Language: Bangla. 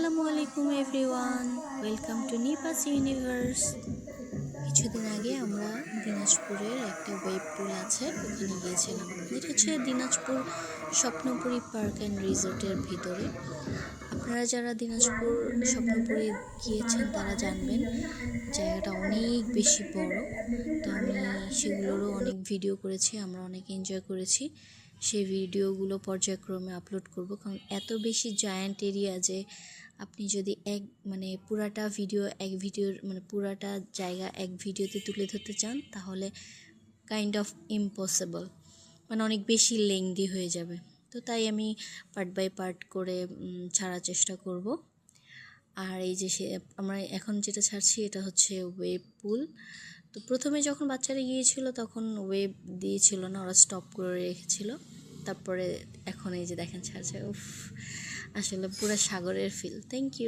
আসসালামু আলাইকুম এভরিওয়ান, ওয়েলকাম টু নিপাস ইউনিভার্স। কিছুদিন আগে আমরা দিনাজপুরের একটা ওয়েব পুল আছে ওখানে গিয়েছিলাম। এটা হচ্ছে দিনাজপুর স্বপ্নপুরী পার্ক অ্যান্ড রিসোর্টের ভিতরে। আপনারা যারা দিনাজপুর স্বপ্নপুরী গিয়েছেন তারা জানবেন জায়গাটা অনেক বেশি বড়। তো আমি সেগুলোরও অনেক ভিডিও করেছি, আমরা অনেক এনজয় করেছি। সেই ভিডিওগুলো পর্যায়ক্রমে আপলোড করব, কারণ এত বেশি জায়ান্ট এরিয়া যে আপনি যদি পুরাটা জায়গা এক ভিডিওতে তুলে ধরতে চান তাহলে কাইন্ড অফ ইম্পসিবল, অনেক বেশি লেংদি হয়ে যাবে। তো তাই আমি পার্ট বাই পার্ট করে ছাড়ার চেষ্টা করব। আর এই যে আমরা এখন যেটা ছাড়ছি এটা হচ্ছে ওয়েব পুল। তো প্রথমে যখন বাচ্চারা গিয়েছিল তখন ওয়েব দিয়েছিল না, ওরা স্টপ করে রেখেছিল। তারপরে এখন এই যে দেখেন ছাড়ছে, উফ, আসলে পুরো সাগরের ফিল। Thank you.